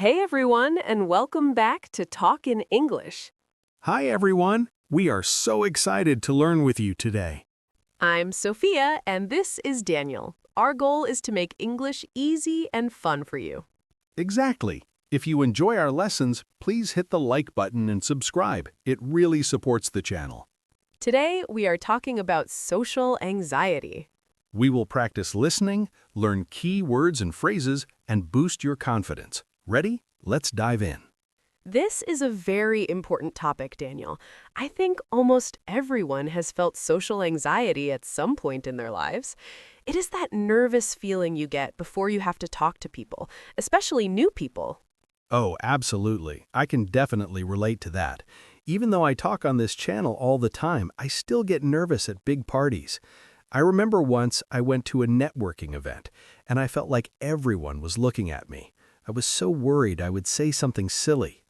Hey everyone, and welcome back to Talk in English. Hi everyone! We are so excited to learn with you today. I'm Sophia, and this is Daniel. Our goal is to make English easy and fun for you. Exactly. If you enjoy our lessons, please hit the like button and subscribe. It really supports the channel. Today, we are talking about social anxiety. We will practice listening, learn key words and phrases, and boost your confidence. Ready? Let's dive in. This is a very important topic, Daniel. I think almost everyone has felt social anxiety at some point in their lives. It is that nervous feeling you get before you have to talk to people, especially new people. Oh, absolutely. I can definitely relate to that. Even though I talk on this channel all the time, I still get nervous at big parties. I remember once I went to a networking event, and I felt like everyone was looking at me. I was so worried I would say something silly.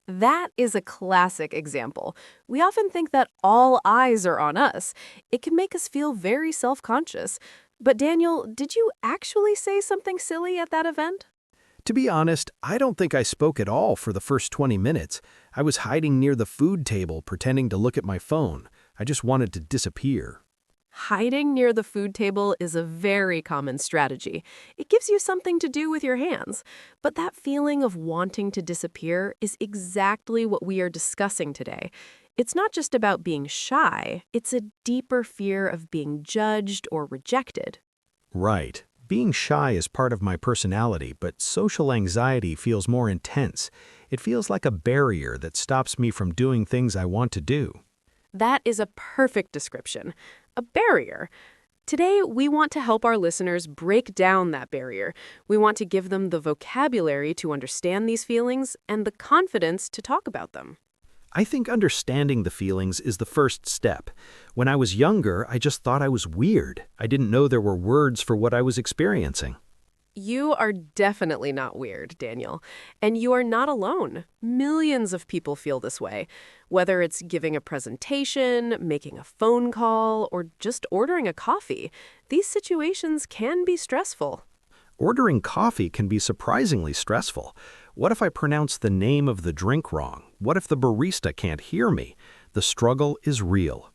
That is a classic example. We often think that all eyes are on us. It can make us feel very self-conscious. But Daniel, did you actually say something silly at that event? To be honest, I don't think I spoke at all for the first 20 minutes. I was hiding near the food table pretending to look at my phone. I just wanted to disappear. Hiding near the food table is a very common strategy. It gives you something to do with your hands. But that feeling of wanting to disappear is exactly what we are discussing today. It's not just about being shy, it's a deeper fear of being judged or rejected. Right. Being shy is part of my personality, but social anxiety feels more intense. It feels like a barrier that stops me from doing things I want to do. That is a perfect description. A barrier. Today, we want to help our listeners break down that barrier. We want to give them the vocabulary to understand these feelings and the confidence to talk about them. I think understanding the feelings is the first step. When I was younger, I just thought I was weird. I didn't know there were words for what I was experiencing. You are definitely not weird, Daniel. And you are not alone. Millions of people feel this way. Whether it's giving a presentation, making a phone call, or just ordering a coffee, these situations can be stressful. Ordering coffee can be surprisingly stressful. What if I pronounce the name of the drink wrong? What if the barista can't hear me? The struggle is real.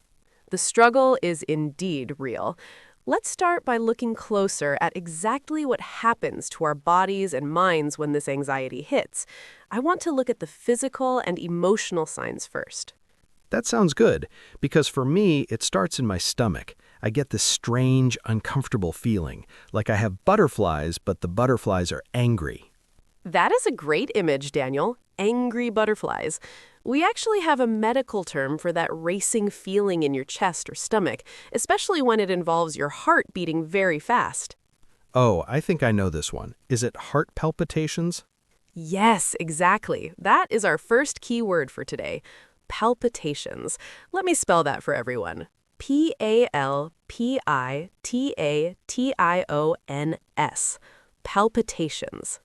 The struggle is indeed real. Let's start by looking closer at exactly what happens to our bodies and minds when this anxiety hits. I want to look at the physical and emotional signs first. That sounds good, because for me, it starts in my stomach. I get this strange, uncomfortable feeling, like I have butterflies, but the butterflies are angry. That is a great image, Daniel. Angry butterflies. We actually have a medical term for that racing feeling in your chest or stomach, especially when it involves your heart beating very fast. Oh, I think I know this one. Is it heart palpitations? Yes, exactly. That is our first key word for today. Palpitations. Let me spell that for everyone. Palpitations. Palpitations.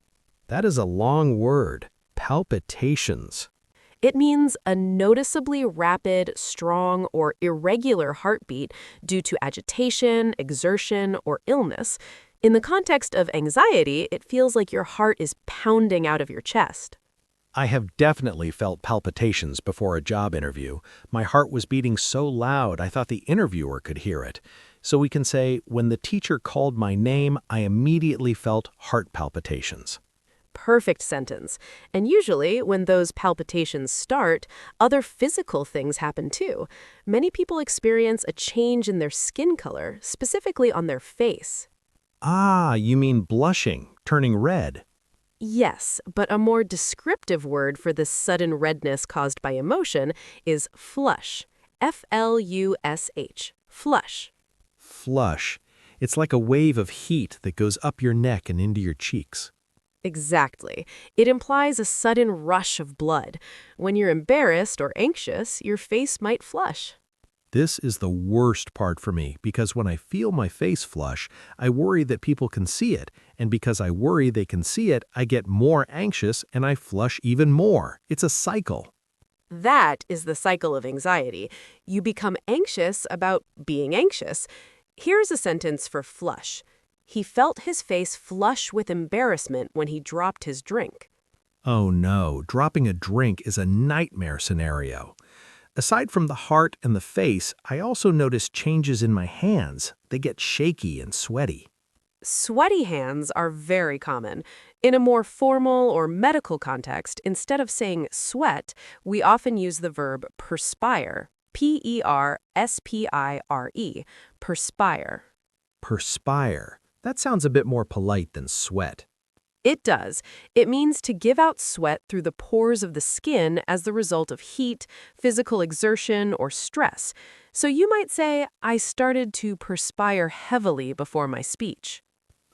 That is a long word. Palpitations. It means a noticeably rapid, strong, or irregular heartbeat due to agitation, exertion, or illness. In the context of anxiety, it feels like your heart is pounding out of your chest. I have definitely felt palpitations before a job interview. My heart was beating so loud I thought the interviewer could hear it. So we can say, when the teacher called my name, I immediately felt heart palpitations. Perfect sentence. And usually, when those palpitations start, other physical things happen too. Many people experience a change in their skin color, specifically on their face. Ah, you mean blushing, turning red. Yes, but a more descriptive word for this sudden redness caused by emotion is flush. Flush. Flush. Flush. It's like a wave of heat that goes up your neck and into your cheeks. Exactly. It implies a sudden rush of blood. When you're embarrassed or anxious, your face might flush. This is the worst part for me because when I feel my face flush, I worry that people can see it, and because I worry they can see it, I get more anxious and I flush even more. It's a cycle. That is the cycle of anxiety. You become anxious about being anxious. Here's a sentence for flush. He felt his face flush with embarrassment when he dropped his drink. Oh no, dropping a drink is a nightmare scenario. Aside from the heart and the face, I also notice changes in my hands. They get shaky and sweaty. Sweaty hands are very common. In a more formal or medical context, instead of saying sweat, we often use the verb perspire. Perspire. Perspire. Perspire. That sounds a bit more polite than sweat. It does. It means to give out sweat through the pores of the skin as the result of heat, physical exertion, or stress. So you might say, I started to perspire heavily before my speech.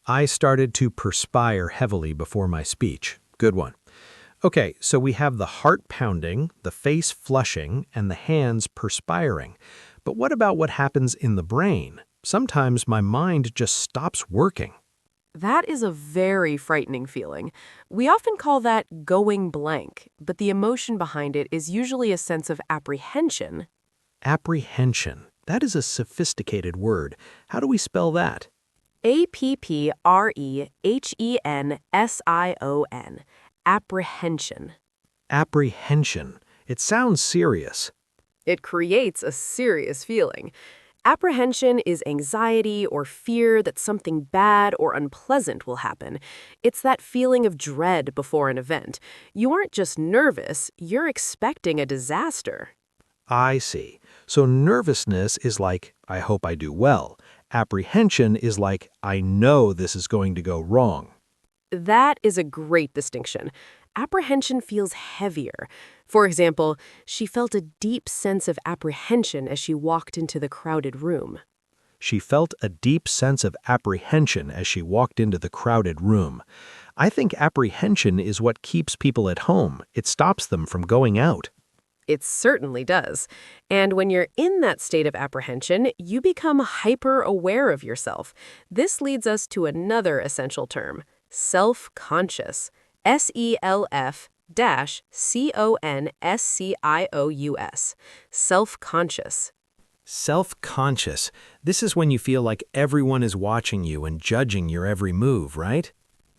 I started to perspire heavily before my speech. Good one. Okay, so we have the heart pounding, the face flushing, and the hands perspiring. But what about what happens in the brain? Sometimes my mind just stops working. That is a very frightening feeling. We often call that going blank, but the emotion behind it is usually a sense of apprehension. Apprehension. That is a sophisticated word. How do we spell that? Apprehension. Apprehension. Apprehension. It sounds serious. It creates a serious feeling. Apprehension is anxiety or fear that something bad or unpleasant will happen. It's that feeling of dread before an event. You aren't just nervous, you're expecting a disaster. I see. So nervousness is like, I hope I do well. Apprehension is like, I know this is going to go wrong. That is a great distinction. Apprehension feels heavier. For example, she felt a deep sense of apprehension as she walked into the crowded room. She felt a deep sense of apprehension as she walked into the crowded room. I think apprehension is what keeps people at home. It stops them from going out. It certainly does. And when you're in that state of apprehension, you become hyper-aware of yourself. This leads us to another essential term, self-conscious. Self-conscious. Self-conscious. Self-conscious. This is when you feel like everyone is watching you and judging your every move, right?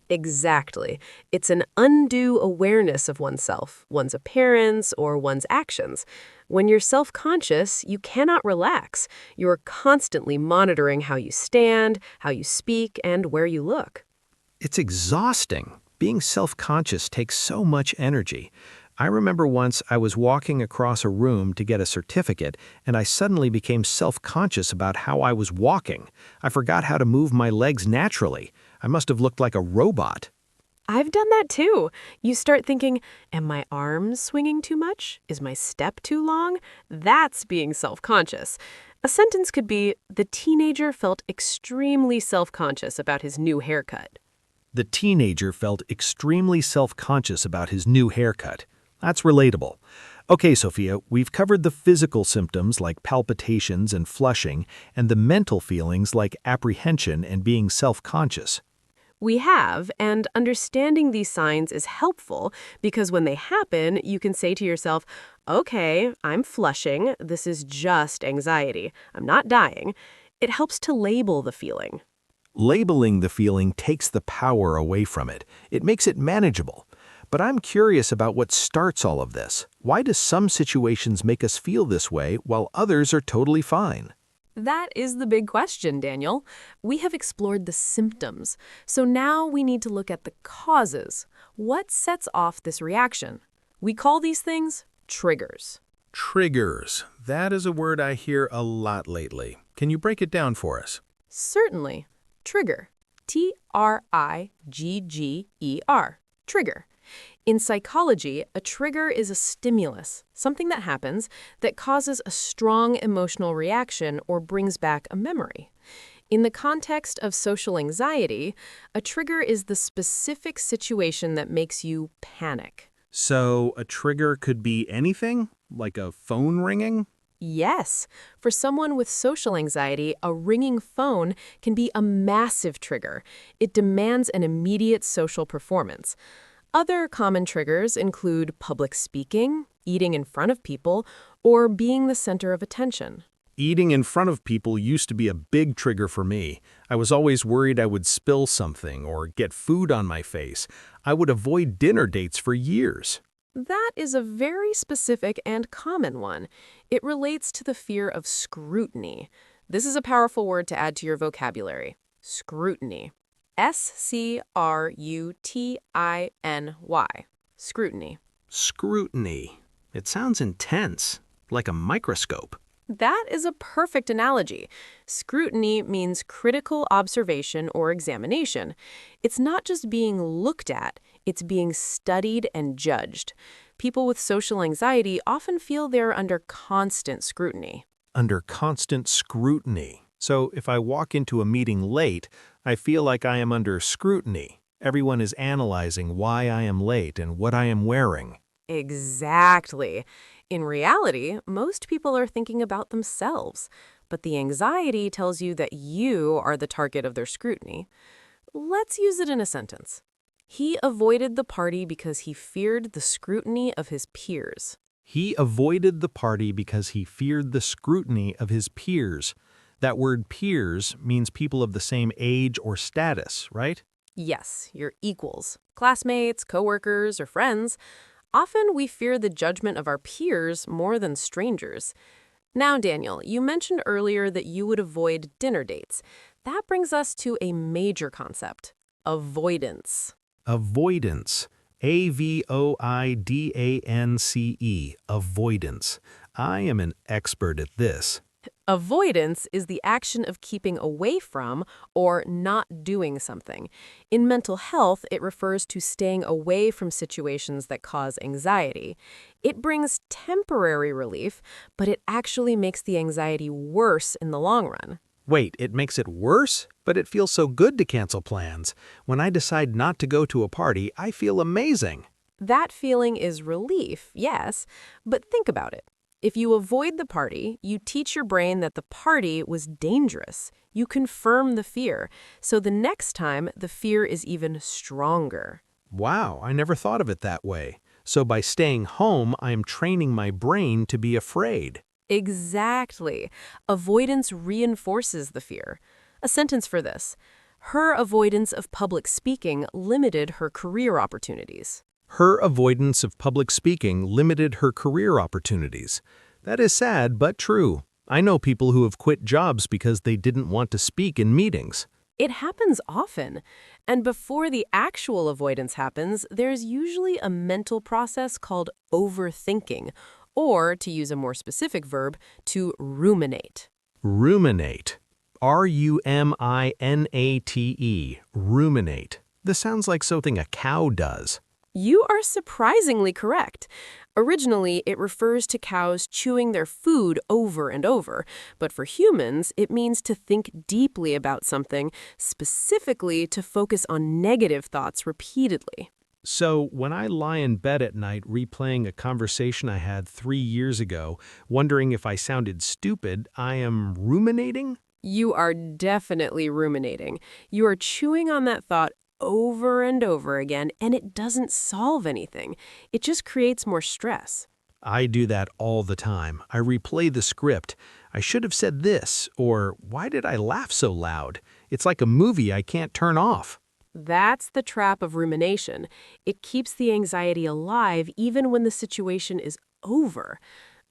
Exactly. It's an undue awareness of oneself, one's appearance, or one's actions. When you're self-conscious, you cannot relax. You're constantly monitoring how you stand, how you speak, and where you look. It's exhausting. Being self-conscious takes so much energy. I remember once I was walking across a room to get a certificate, and I suddenly became self-conscious about how I was walking. I forgot how to move my legs naturally. I must have looked like a robot. I've done that too. You start thinking, am my arms swinging too much? Is my step too long? That's being self-conscious. A sentence could be, the teenager felt extremely self-conscious about his new haircut. The teenager felt extremely self-conscious about his new haircut. That's relatable. Okay, Sophia, we've covered the physical symptoms like palpitations and flushing, and the mental feelings like apprehension and being self-conscious. We have, and understanding these signs is helpful because when they happen, you can say to yourself, okay, I'm flushing, this is just anxiety, I'm not dying. It helps to label the feeling. Labeling the feeling takes the power away from it. It makes it manageable. But I'm curious about what starts all of this. Why do some situations make us feel this way while others are totally fine? That is the big question, Daniel. We have explored the symptoms, so now we need to look at the causes. What sets off this reaction? We call these things triggers. Triggers. That is a word I hear a lot lately. Can you break it down for us? Certainly. Trigger. Trigger. Trigger. In psychology, a trigger is a stimulus, something that happens that causes a strong emotional reaction or brings back a memory. In the context of social anxiety, a trigger is the specific situation that makes you panic. So a trigger could be anything? Like a phone ringing? Yes, for someone with social anxiety, a ringing phone can be a massive trigger. It demands an immediate social performance. Other common triggers include public speaking, eating in front of people, or being the center of attention. Eating in front of people used to be a big trigger for me. I was always worried I would spill something or get food on my face. I would avoid dinner dates for years. That is a very specific and common one. It relates to the fear of scrutiny. This is a powerful word to add to your vocabulary. Scrutiny. Scrutiny. Scrutiny. Scrutiny. It sounds intense, like a microscope. That is a perfect analogy. Scrutiny means critical observation or examination. It's not just being looked at, it's being studied and judged. People with social anxiety often feel they're under constant scrutiny. Under constant scrutiny. So if I walk into a meeting late, I feel like I am under scrutiny. Everyone is analyzing why I am late and what I am wearing. Exactly. In reality, most people are thinking about themselves, but the anxiety tells you that you are the target of their scrutiny. Let's use it in a sentence. He avoided the party because he feared the scrutiny of his peers. He avoided the party because he feared the scrutiny of his peers. That word peers means people of the same age or status, right? Yes, your equals, classmates, coworkers, or friends. Often we fear the judgment of our peers more than strangers. Now, Daniel, you mentioned earlier that you would avoid dinner dates. That brings us to a major concept, avoidance. Avoidance. Avoidance. Avoidance. I am an expert at this. Avoidance is the action of keeping away from or not doing something. In mental health, it refers to staying away from situations that cause anxiety. It brings temporary relief, but it actually makes the anxiety worse in the long run. Wait, it makes it worse? But it feels so good to cancel plans. When I decide not to go to a party, I feel amazing. That feeling is relief, yes, but think about it. If you avoid the party, you teach your brain that the party was dangerous. You confirm the fear, so the next time the fear is even stronger. Wow, I never thought of it that way. So by staying home, I am training my brain to be afraid. Exactly. Avoidance reinforces the fear. A sentence for this. Her avoidance of public speaking limited her career opportunities. Her avoidance of public speaking limited her career opportunities. That is sad, but true. I know people who have quit jobs because they didn't want to speak in meetings. It happens often. And before the actual avoidance happens, there's usually a mental process called overthinking, or, to use a more specific verb, to ruminate. Ruminate. Ruminate. Ruminate. This sounds like something a cow does. You are surprisingly correct. Originally, it refers to cows chewing their food over and over, but for humans, it means to think deeply about something, specifically to focus on negative thoughts repeatedly. So when I lie in bed at night replaying a conversation I had 3 years ago, wondering if I sounded stupid, I am ruminating? You are definitely ruminating. You are chewing on that thought over and over again, and it doesn't solve anything. It just creates more stress. I do that all the time. I replay the script. I should have said this, or why did I laugh so loud? It's like a movie I can't turn off. That's the trap of rumination. It keeps the anxiety alive even when the situation is over.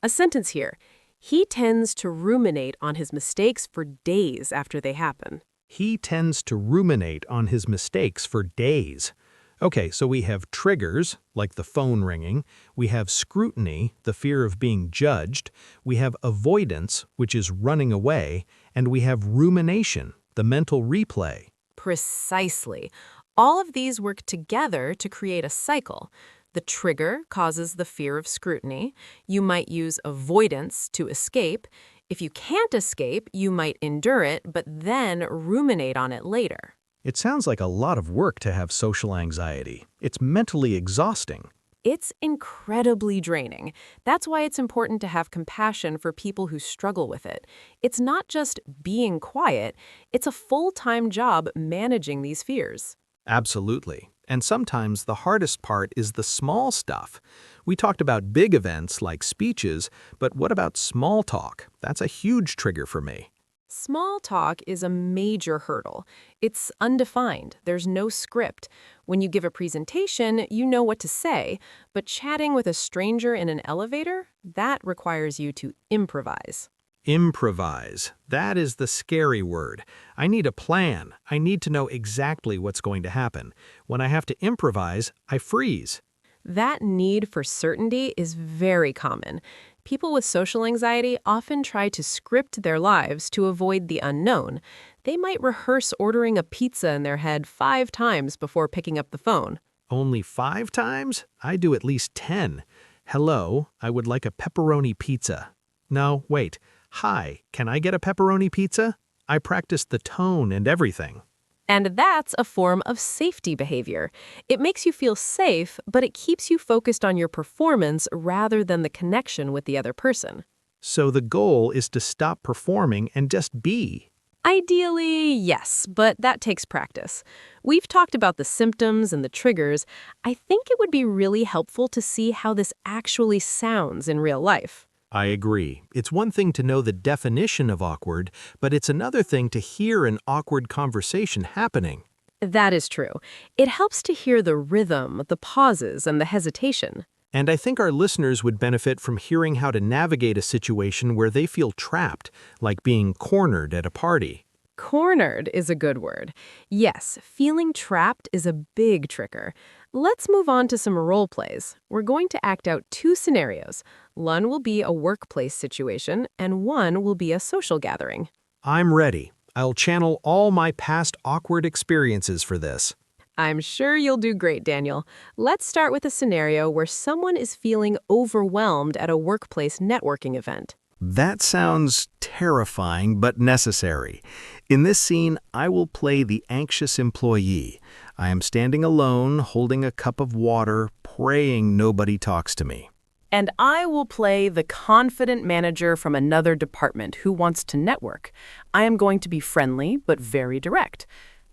A sentence here. He tends to ruminate on his mistakes for days after they happen. He tends to ruminate on his mistakes for days. Okay, so we have triggers, like the phone ringing. We have scrutiny, the fear of being judged. We have avoidance, which is running away. And we have rumination, the mental replay. Precisely. All of these work together to create a cycle. The trigger causes the fear of scrutiny. You might use avoidance to escape. If you can't escape, you might endure it, but then ruminate on it later. It sounds like a lot of work to have social anxiety. It's mentally exhausting. It's incredibly draining. That's why it's important to have compassion for people who struggle with it. It's not just being quiet, it's a full-time job managing these fears. Absolutely. And sometimes the hardest part is the small stuff. We talked about big events like speeches, but what about small talk? That's a huge trigger for me. Small talk is a major hurdle. It's undefined. There's no script. When you give a presentation, you know what to say, but chatting with a stranger in an elevator, that requires you to improvise. Improvise. That is the scary word. I need a plan. I need to know exactly what's going to happen. When I have to improvise, I freeze. That need for certainty is very common. People with social anxiety often try to script their lives to avoid the unknown. They might rehearse ordering a pizza in their head 5 times before picking up the phone. Only 5 times? I do at least 10. Hello, I would like a pepperoni pizza. No, wait. Hi, can I get a pepperoni pizza? I practiced the tone and everything. And that's a form of safety behavior. It makes you feel safe, but it keeps you focused on your performance rather than the connection with the other person. So the goal is to stop performing and just be. Ideally, yes, but that takes practice. We've talked about the symptoms and the triggers. I think it would be really helpful to see how this actually sounds in real life. I agree. It's one thing to know the definition of awkward, but it's another thing to hear an awkward conversation happening. That is true. It helps to hear the rhythm, the pauses, and the hesitation. And I think our listeners would benefit from hearing how to navigate a situation where they feel trapped, like being cornered at a party. Cornered is a good word. Yes, feeling trapped is a big trigger. Let's move on to some role plays. We're going to act out 2 scenarios. One will be a workplace situation, and one will be a social gathering. I'm ready. I'll channel all my past awkward experiences for this. I'm sure you'll do great, Daniel. Let's start with a scenario where someone is feeling overwhelmed at a workplace networking event. That sounds terrifying but necessary. In this scene, I will play the anxious employee. I am standing alone, holding a cup of water, praying nobody talks to me. And I will play the confident manager from another department who wants to network. I am going to be friendly but very direct.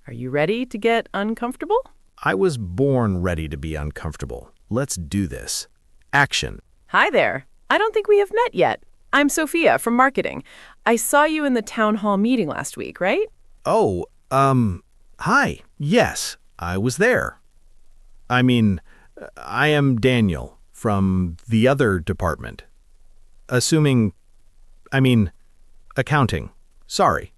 Are you ready to get uncomfortable? I was born ready to be uncomfortable. Let's do this. Action. Hi there. I don't think we have met yet. I'm Sophia from marketing. I saw you in the town hall meeting last week, right? Oh, hi. Yes, I was there. I am Daniel from the other department. Accounting. Sorry.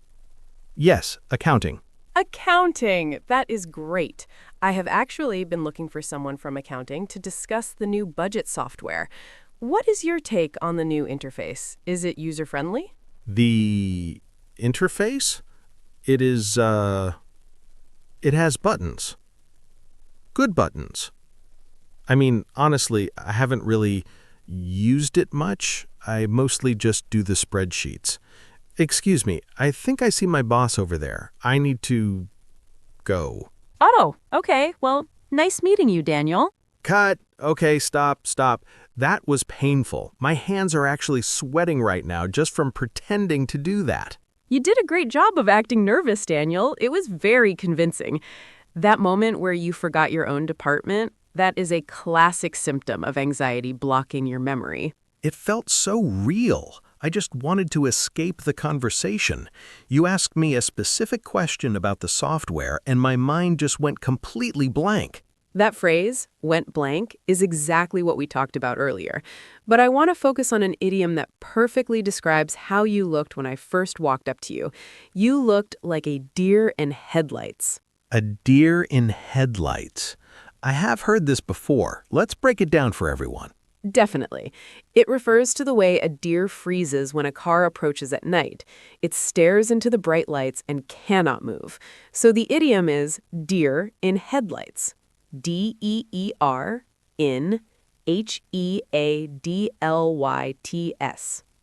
Yes, accounting. Accounting. That is great. I have actually been looking for someone from accounting to discuss the new budget software. What is your take on the new interface? Is it user-friendly? The interface? It has buttons. Good buttons. Honestly, I haven't really used it much. I mostly just do the spreadsheets. Excuse me, I think I see my boss over there. I need to go. Oh, okay. Well, nice meeting you, Daniel. Cut. Okay, stop. That was painful. My hands are actually sweating right now just from pretending to do that. You did a great job of acting nervous, Daniel. It was very convincing. That moment where you forgot your own department, that is a classic symptom of anxiety blocking your memory. It felt so real. I just wanted to escape the conversation. You asked me a specific question about the software, and my mind just went completely blank. That phrase, went blank, is exactly what we talked about earlier. But I want to focus on an idiom that perfectly describes how you looked when I first walked up to you. You looked like a deer in headlights. A deer in headlights. I have heard this before. Let's break it down for everyone. Definitely. It refers to the way a deer freezes when a car approaches at night. It stares into the bright lights and cannot move. So the idiom is deer in headlights. D-E-E-R in H-E-A-D-L-Y-T-S.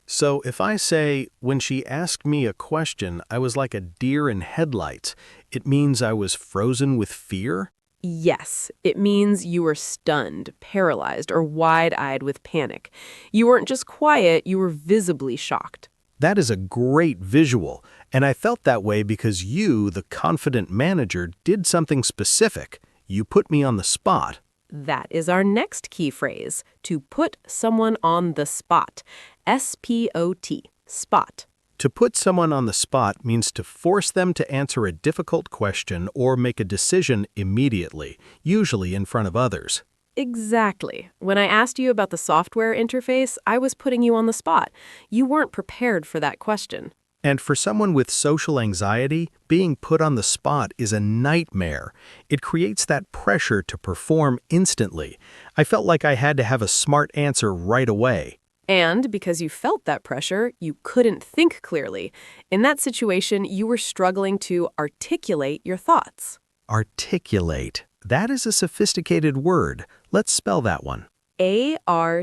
So if I say, when she asked me a question, I was like a deer in headlights, it means I was frozen with fear? Yes, it means you were stunned, paralyzed, or wide-eyed with panic. You weren't just quiet, you were visibly shocked. That is a great visual, and I felt that way because you, the confident manager, did something specific. You put me on the spot. That is our next key phrase, to put someone on the spot. S-P-O-T, spot. To put someone on the spot means to force them to answer a difficult question or make a decision immediately, usually in front of others. Exactly. When I asked you about the software interface, I was putting you on the spot. You weren't prepared for that question. And for someone with social anxiety, being put on the spot is a nightmare. It creates that pressure to perform instantly. I felt like I had to have a smart answer right away. And because you felt that pressure, you couldn't think clearly. In that situation, you were struggling to articulate your thoughts. Articulate. That is a sophisticated word. Let's spell that one. A-R-T-I-C-U-L-A-T-E.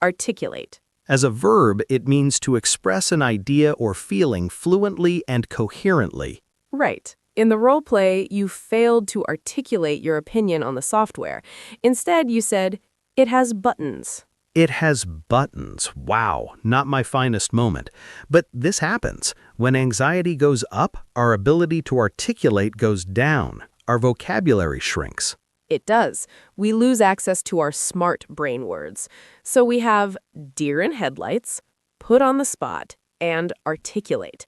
Articulate. As a verb, it means to express an idea or feeling fluently and coherently. Right. In the role play, you failed to articulate your opinion on the software. Instead, you said, "It has buttons." It has buttons. Wow, not my finest moment. But this happens. When anxiety goes up, our ability to articulate goes down. Our vocabulary shrinks. It does. We lose access to our smart brain words. So we have deer in headlights, put on the spot, and articulate.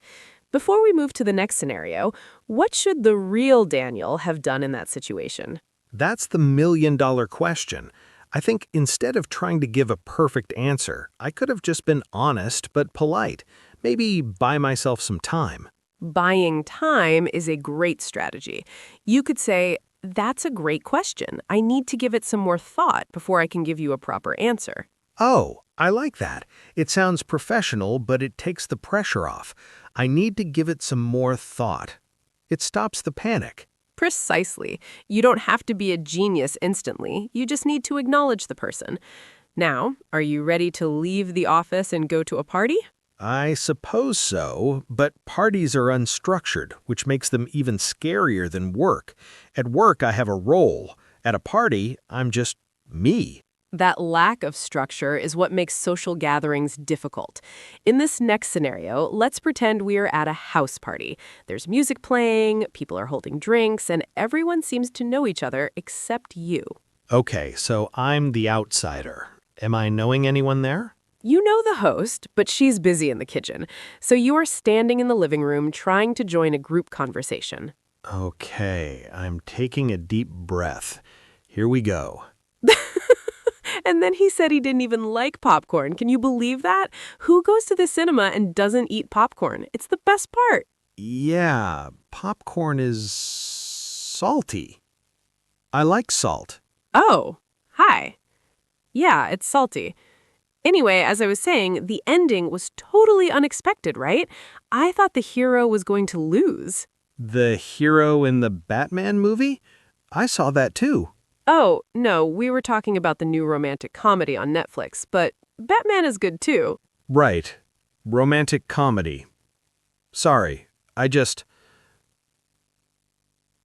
Before we move to the next scenario, what should the real Daniel have done in that situation? That's the million-dollar question. I think instead of trying to give a perfect answer, I could have just been honest but polite. Maybe buy myself some time. Buying time is a great strategy. You could say, "That's a great question. I need to give it some more thought before I can give you a proper answer." Oh, I like that. It sounds professional, but it takes the pressure off. I need to give it some more thought. It stops the panic. Precisely. You don't have to be a genius instantly. You just need to acknowledge the person. Now, are you ready to leave the office and go to a party? I suppose so, but parties are unstructured, which makes them even scarier than work. At work, I have a role. At a party, I'm just me. That lack of structure is what makes social gatherings difficult. In this next scenario, let's pretend we are at a house party. There's music playing, people are holding drinks, and everyone seems to know each other except you. Okay, so I'm the outsider. Am I knowing anyone there? You know the host, but she's busy in the kitchen. So you are standing in the living room trying to join a group conversation. Okay, I'm taking a deep breath. Here we go. And then he said he didn't even like popcorn. Can you believe that? Who goes to the cinema and doesn't eat popcorn? It's the best part. Yeah, popcorn is salty. I like salt. Oh, hi. Yeah, it's salty. Anyway, as I was saying, the ending was totally unexpected, right? I thought the hero was going to lose. The hero in the Batman movie? I saw that too. Oh, no, we were talking about the new romantic comedy on Netflix, but Batman is good too. Right. Romantic comedy. Sorry,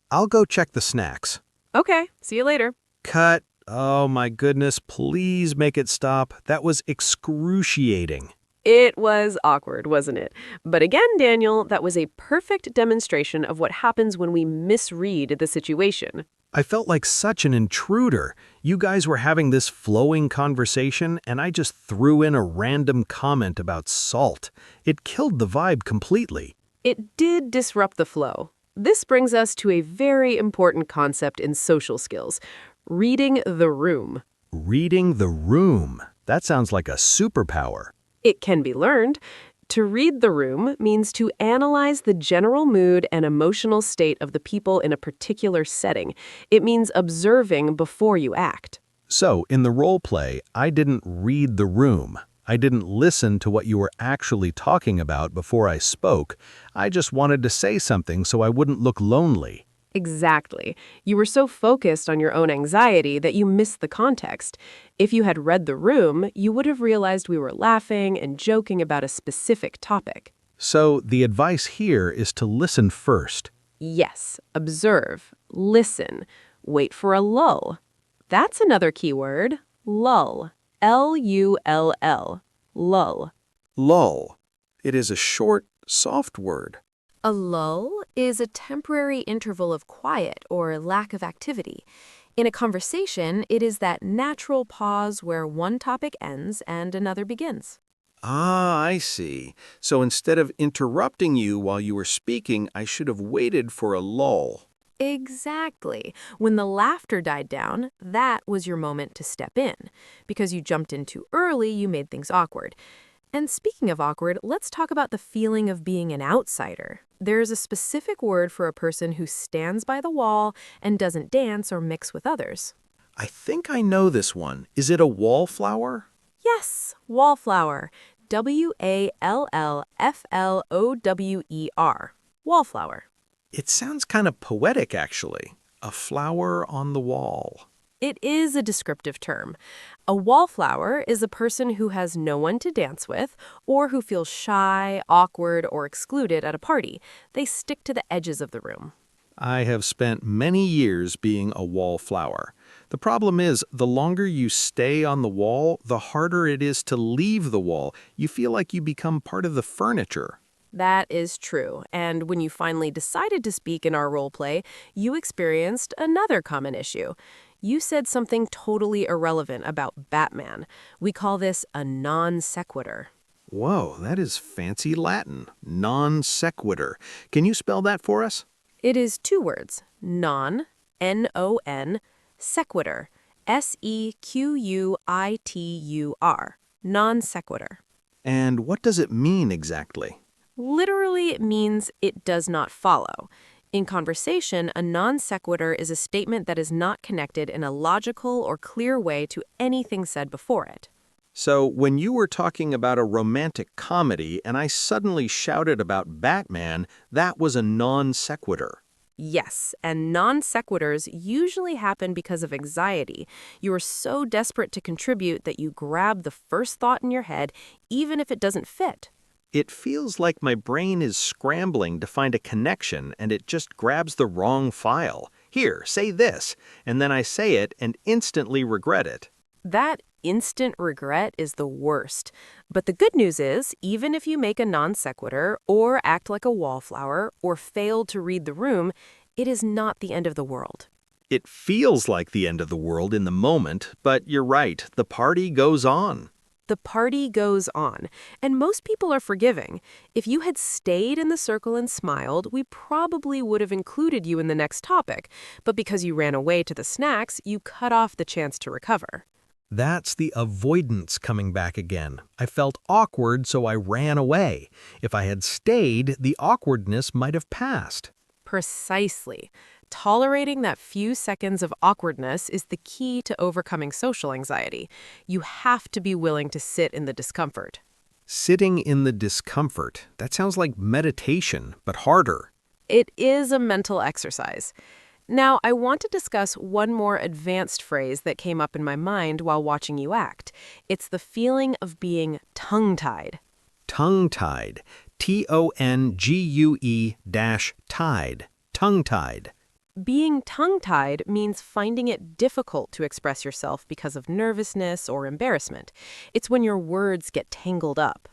I'll go check the snacks. Okay, see you later. Cut. Oh my goodness, please make it stop. That was excruciating. It was awkward, wasn't it? But again, Daniel, that was a perfect demonstration of what happens when we misread the situation. I felt like such an intruder. You guys were having this flowing conversation, and I just threw in a random comment about salt. It killed the vibe completely. It did disrupt the flow. This brings us to a very important concept in social skills, reading the room. Reading the room. That sounds like a superpower. It can be learned. To read the room means to analyze the general mood and emotional state of the people in a particular setting. It means observing before you act. So, in the role play, I didn't read the room. I didn't listen to what you were actually talking about before I spoke. I just wanted to say something so I wouldn't look lonely. Exactly. You were so focused on your own anxiety that you missed the context. If you had read the room, you would have realized we were laughing and joking about a specific topic. So, the advice here is to listen first. Yes, observe, listen, wait for a lull. That's another key word, lull. L-U-L-L, lull. Lull. It is a short, soft word. A lull is a temporary interval of quiet or lack of activity. In a conversation, it is that natural pause where one topic ends and another begins. Ah, I see. So instead of interrupting you while you were speaking, I should have waited for a lull. Exactly. When the laughter died down, that was your moment to step in. Because you jumped in too early, you made things awkward. And speaking of awkward, let's talk about the feeling of being an outsider. There's a specific word for a person who stands by the wall and doesn't dance or mix with others. I think I know this one. Is it a wallflower? Yes, wallflower. Wallflower. Wallflower. It sounds kind of poetic, actually. A flower on the wall. It is a descriptive term. A wallflower is a person who has no one to dance with or who feels shy, awkward, or excluded at a party. They stick to the edges of the room. I have spent many years being a wallflower. The problem is, the longer you stay on the wall, the harder it is to leave the wall. You feel like you become part of the furniture. That is true. And when you finally decided to speak in our role play, you experienced another common issue. You said something totally irrelevant about Batman. We call this a non sequitur. Whoa, that is fancy Latin. Non sequitur. Can you spell that for us? It is two words, non, N-O-N, sequitur, S-E-Q-U-I-T-U-R, non sequitur. And what does it mean exactly? Literally, it means it does not follow. In conversation, a non sequitur is a statement that is not connected in a logical or clear way to anything said before it. So, when you were talking about a romantic comedy and I suddenly shouted about Batman, that was a non sequitur. Yes, and non sequiturs usually happen because of anxiety. You are so desperate to contribute that you grab the first thought in your head, even if it doesn't fit. It feels like my brain is scrambling to find a connection and it just grabs the wrong file. Here, say this, and then I say it and instantly regret it. That instant regret is the worst. But the good news is, even if you make a non sequitur, or act like a wallflower, or fail to read the room, it is not the end of the world. It feels like the end of the world in the moment, but you're right, the party goes on. The party goes on, and most people are forgiving. If you had stayed in the circle and smiled, we probably would have included you in the next topic. But because you ran away to the snacks, you cut off the chance to recover. That's the avoidance coming back again. I felt awkward, so I ran away. If I had stayed, the awkwardness might have passed. Precisely. Tolerating that few seconds of awkwardness is the key to overcoming social anxiety. You have to be willing to sit in the discomfort. Sitting in the discomfort. That sounds like meditation, but harder. It is a mental exercise. Now, I want to discuss one more advanced phrase that came up in my mind while watching you act. It's the feeling of being tongue-tied. Tongue-tied. Tongue-tied. Tongue-tied. Being tongue-tied means finding it difficult to express yourself because of nervousness or embarrassment. It's when your words get tangled up.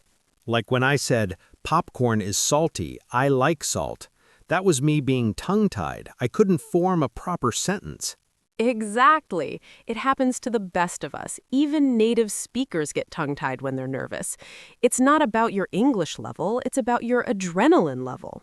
Like when I said, popcorn is salty, I like salt. That was me being tongue-tied. I couldn't form a proper sentence. Exactly. It happens to the best of us. Even native speakers get tongue-tied when they're nervous. It's not about your English level, it's about your adrenaline level.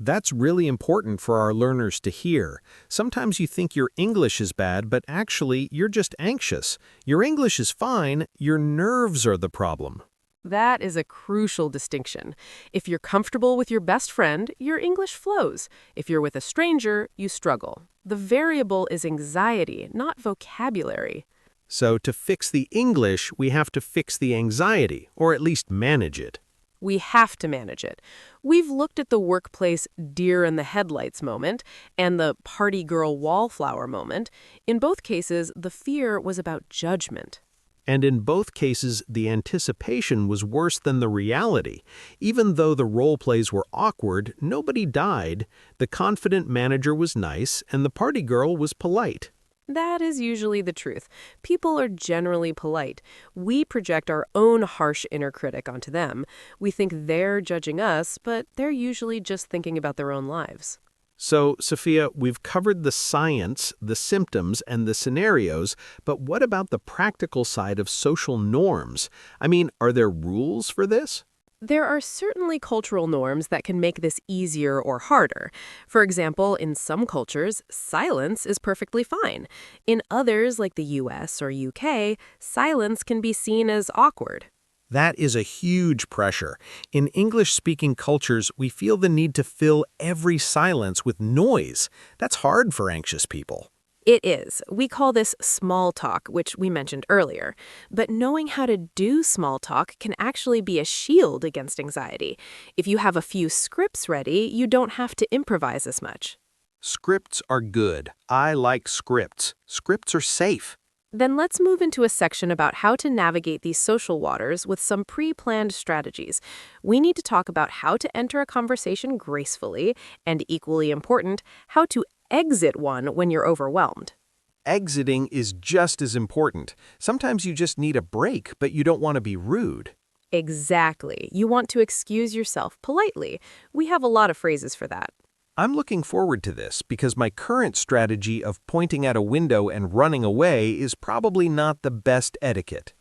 That's really important for our learners to hear. Sometimes you think your English is bad, but actually you're just anxious. Your English is fine, your nerves are the problem. That is a crucial distinction. If you're comfortable with your best friend, your English flows. If you're with a stranger, you struggle. The variable is anxiety, not vocabulary. So to fix the English, we have to fix the anxiety, or at least manage it. We have to manage it. We've looked at the workplace deer in the headlights moment and the party girl wallflower moment. In both cases, the fear was about judgment. And in both cases, the anticipation was worse than the reality. Even though the role plays were awkward, nobody died, the confident manager was nice, and the party girl was polite. That is usually the truth. People are generally polite. We project our own harsh inner critic onto them. We think they're judging us, but they're usually just thinking about their own lives. So, Sophia, we've covered the science, the symptoms, and the scenarios, but what about the practical side of social norms? I mean, are there rules for this? There are certainly cultural norms that can make this easier or harder. For example, in some cultures, silence is perfectly fine. In others, like the US or UK, silence can be seen as awkward. That is a huge pressure. In English-speaking cultures, we feel the need to fill every silence with noise. That's hard for anxious people. It is. We call this small talk, which we mentioned earlier. But knowing how to do small talk can actually be a shield against anxiety. If you have a few scripts ready, you don't have to improvise as much. Scripts are good. I like scripts. Scripts are safe. Then let's move into a section about how to navigate these social waters with some pre-planned strategies. We need to talk about how to enter a conversation gracefully, and equally important, how to exit one when you're overwhelmed. Exiting is just as important. Sometimes you just need a break, but you don't want to be rude. Exactly. You want to excuse yourself politely. We have a lot of phrases for that. I'm looking forward to this because my current strategy of pointing at a window and running away is probably not the best etiquette.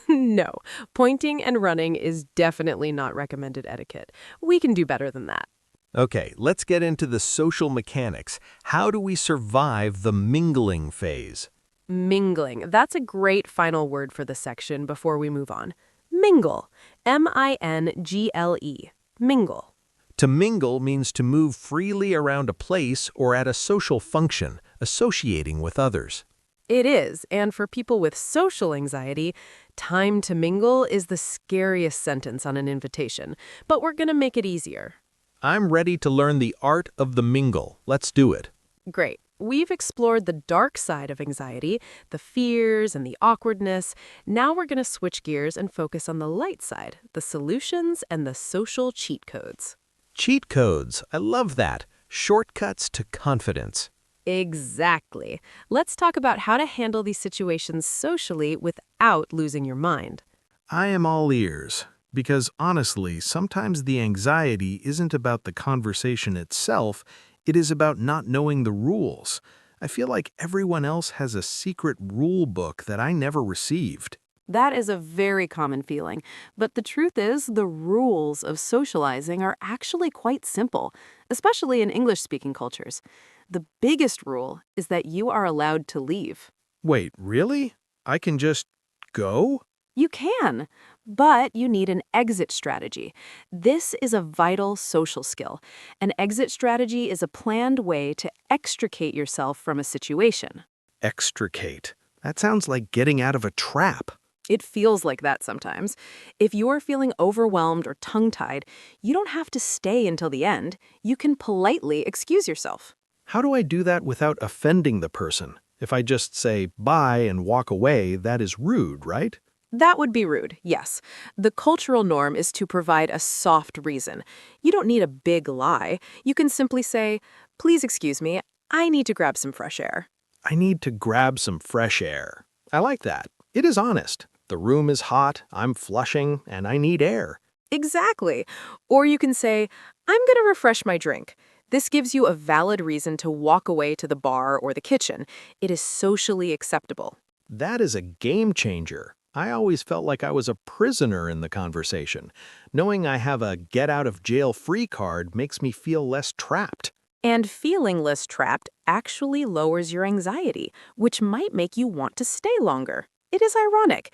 No, pointing and running is definitely not recommended etiquette. We can do better than that. Okay, let's get into the social mechanics. How do we survive the mingling phase? Mingling. That's a great final word for the section before we move on. Mingle. M-I-N-G-L-E. Mingle. To mingle means to move freely around a place or at a social function, associating with others. It is, and for people with social anxiety, time to mingle is the scariest sentence on an invitation, but we're going to make it easier. I'm ready to learn the art of the mingle. Let's do it. Great. We've explored the dark side of anxiety, the fears and the awkwardness. Now we're going to switch gears and focus on the light side, the solutions and the social cheat codes. Cheat codes. I love that. Shortcuts to confidence. Exactly. Let's talk about how to handle these situations socially without losing your mind. I am all ears. Because honestly, sometimes the anxiety isn't about the conversation itself, it is about not knowing the rules. I feel like everyone else has a secret rule book that I never received. That is a very common feeling, but the truth is the rules of socializing are actually quite simple, especially in English-speaking cultures. The biggest rule is that you are allowed to leave. Wait, really? I can just go? You can, but you need an exit strategy. This is a vital social skill. An exit strategy is a planned way to extricate yourself from a situation. Extricate. That sounds like getting out of a trap. It feels like that sometimes. If you're feeling overwhelmed or tongue-tied, you don't have to stay until the end. You can politely excuse yourself. How do I do that without offending the person? If I just say bye and walk away, that is rude, right? That would be rude, yes. The cultural norm is to provide a soft reason. You don't need a big lie. You can simply say, "Please excuse me, I need to grab some fresh air." I need to grab some fresh air. I like that. It is honest. The room is hot, I'm flushing, and I need air. Exactly. Or you can say, "I'm going to refresh my drink." This gives you a valid reason to walk away to the bar or the kitchen. It is socially acceptable. That is a game changer. I always felt like I was a prisoner in the conversation. Knowing I have a get-out-of-jail-free card makes me feel less trapped. And feeling less trapped actually lowers your anxiety, which might make you want to stay longer. It is ironic.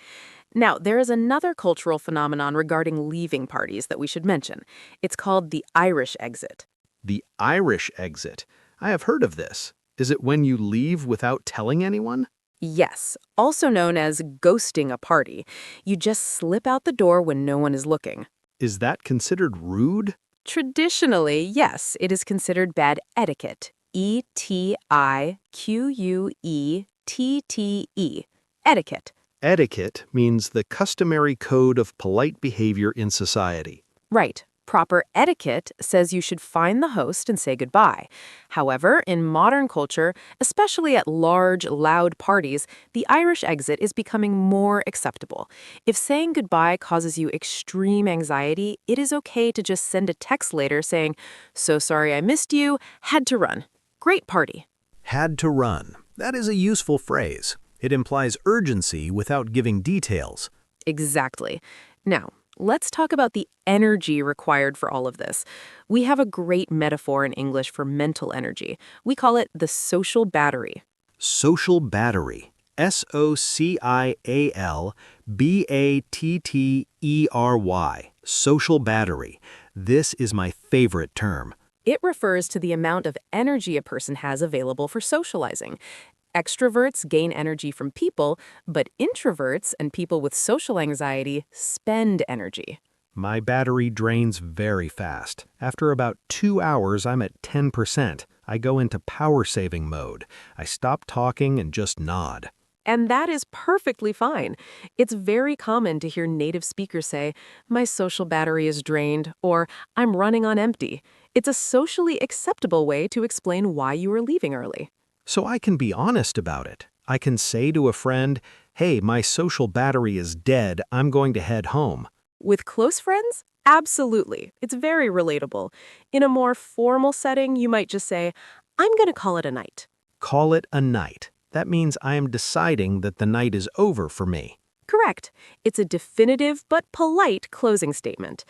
Now, there is another cultural phenomenon regarding leaving parties that we should mention. It's called the Irish exit. The Irish exit. I have heard of this. Is it when you leave without telling anyone? Yes, also known as ghosting a party. You just slip out the door when no one is looking. Is that considered rude? Traditionally, yes, it is considered bad etiquette. E-T-I-Q-U-E-T-T-E. Etiquette. Etiquette means the customary code of polite behavior in society. Right. Proper etiquette says you should find the host and say goodbye. However, in modern culture, especially at large, loud parties, the Irish exit is becoming more acceptable. If saying goodbye causes you extreme anxiety, it is okay to just send a text later saying, "So sorry I missed you, had to run. Great party." Had to run. That is a useful phrase. It implies urgency without giving details. Exactly. Now, let's talk about the energy required for all of this. We have a great metaphor in English for mental energy. We call it the social battery. Social battery. SOCIALBATTERY. Social battery. This is my favorite term. It refers to the amount of energy a person has available for socializing. Extroverts gain energy from people, but introverts and people with social anxiety spend energy. My battery drains very fast. After about 2 hours, I'm at 10%. I go into power-saving mode. I stop talking and just nod. And that is perfectly fine. It's very common to hear native speakers say, "My social battery is drained," or "I'm running on empty." It's a socially acceptable way to explain why you are leaving early. So I can be honest about it. I can say to a friend, "Hey, my social battery is dead. I'm going to head home." With close friends? Absolutely. It's very relatable. In a more formal setting, you might just say, "I'm going to call it a night." Call it a night. That means I am deciding that the night is over for me. Correct. It's a definitive but polite closing statement.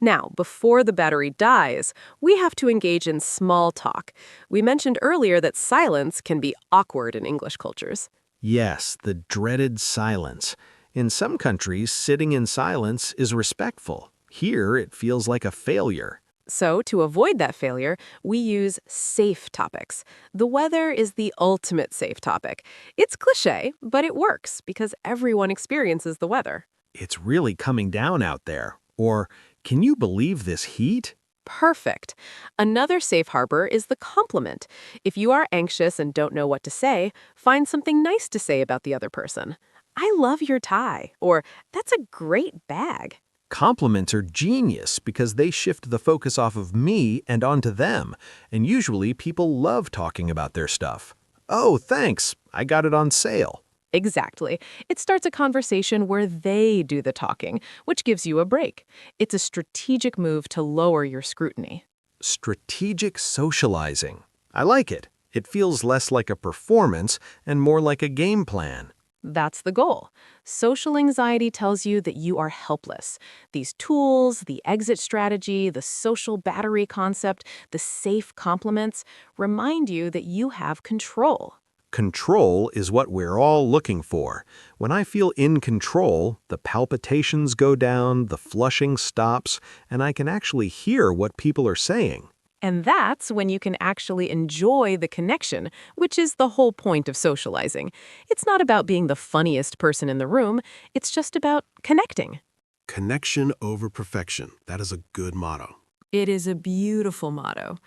Now, before the battery dies, we have to engage in small talk. We mentioned earlier that silence can be awkward in English cultures. Yes, the dreaded silence. In some countries, sitting in silence is respectful. Here, it feels like a failure. So, to avoid that failure, we use safe topics. The weather is the ultimate safe topic. It's cliché, but it works because everyone experiences the weather. It's really coming down out there. Or, can you believe this heat? Perfect. Another safe harbor is the compliment. If you are anxious and don't know what to say, find something nice to say about the other person. "I love your tie," or "That's a great bag." Compliments are genius because they shift the focus off of me and onto them, and usually people love talking about their stuff. "Oh, thanks. I got it on sale." Exactly. It starts a conversation where they do the talking, which gives you a break. It's a strategic move to lower your scrutiny. Strategic socializing. I like it. It feels less like a performance and more like a game plan. That's the goal. Social anxiety tells you that you are helpless. These tools, the exit strategy, the social battery concept, the safe compliments remind you that you have control. Control is what we're all looking for. When I feel in control, the palpitations go down, the flushing stops, and I can actually hear what people are saying. And that's when you can actually enjoy the connection, which is the whole point of socializing. It's not about being the funniest person in the room, it's just about connecting. Connection over perfection. That is a good motto. It is a beautiful motto.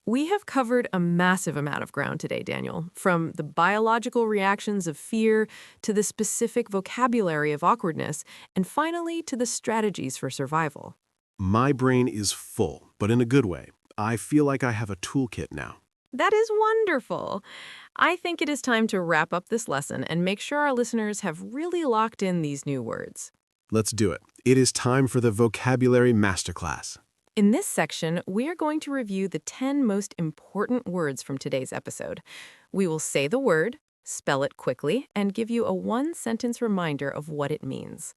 We have covered a massive amount of ground today, Daniel, from the biological reactions of fear to the specific vocabulary of awkwardness, and finally to the strategies for survival. My brain is full, but in a good way. I feel like I have a toolkit now. That is wonderful. I think it is time to wrap up this lesson and make sure our listeners have really locked in these new words. Let's do it. It is time for the Vocabulary Masterclass. In this section, we are going to review the 10 most important words from today's episode. We will say the word, spell it quickly, and give you a one-sentence reminder of what it means.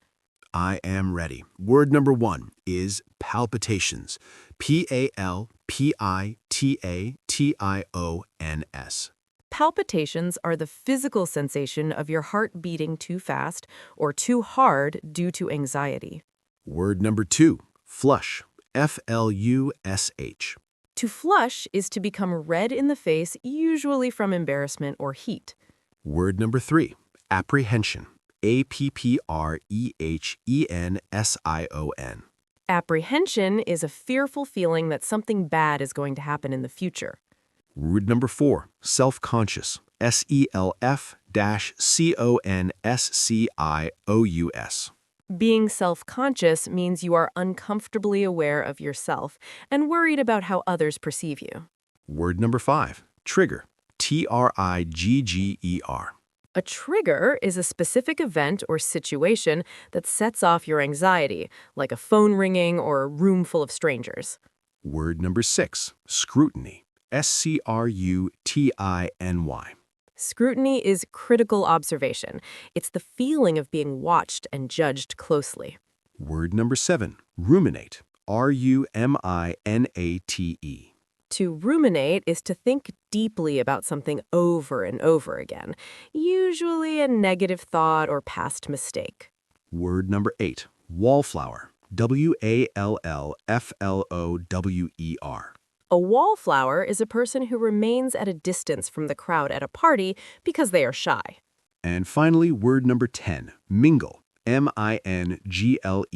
I am ready. Word number 1 is palpitations. Palpitations. Palpitations are the physical sensation of your heart beating too fast or too hard due to anxiety. Word number 2, flush. Flush. To flush is to become red in the face, usually from embarrassment or heat. Word number 3, apprehension. Apprehension. Apprehension is a fearful feeling that something bad is going to happen in the future. Word number 4, self-conscious. Self-conscious. Being self-conscious means you are uncomfortably aware of yourself and worried about how others perceive you. Word number 5, trigger. Trigger. A trigger is a specific event or situation that sets off your anxiety, like a phone ringing or a room full of strangers. Word number 6, scrutiny. Scrutiny. Scrutiny is critical observation. It's the feeling of being watched and judged closely. Word number 7, ruminate. Ruminate. To ruminate is to think deeply about something over and over again, usually a negative thought or past mistake. Word number 8, wallflower. Wallflower. A wallflower is a person who remains at a distance from the crowd at a party because they are shy. And finally, word number 10, mingle. Mingle.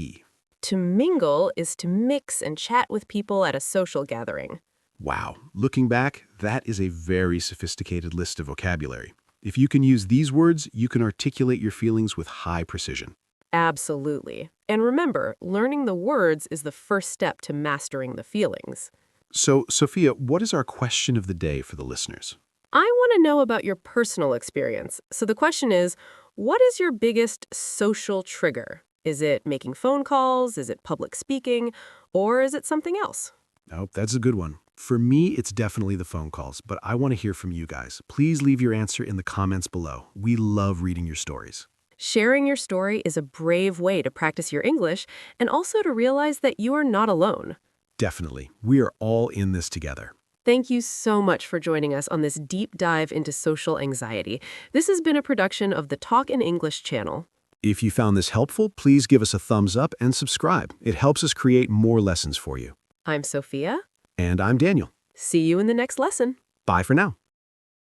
To mingle is to mix and chat with people at a social gathering. Wow, looking back, that is a very sophisticated list of vocabulary. If you can use these words, you can articulate your feelings with high precision. Absolutely. And remember, learning the words is the first step to mastering the feelings. So, Sophia, what is our question of the day for the listeners? I want to know about your personal experience. So the question is, what is your biggest social trigger? Is it making phone calls? Is it public speaking? Or is it something else? Oh, that's a good one. For me, it's definitely the phone calls, but I want to hear from you guys. Please leave your answer in the comments below. We love reading your stories. Sharing your story is a brave way to practice your English and also to realize that you are not alone. Definitely. We are all in this together. Thank you so much for joining us on this deep dive into social anxiety. This has been a production of the Talk in English channel. If you found this helpful, please give us a thumbs up and subscribe. It helps us create more lessons for you. I'm Sophia. And I'm Daniel. See you in the next lesson. Bye for now.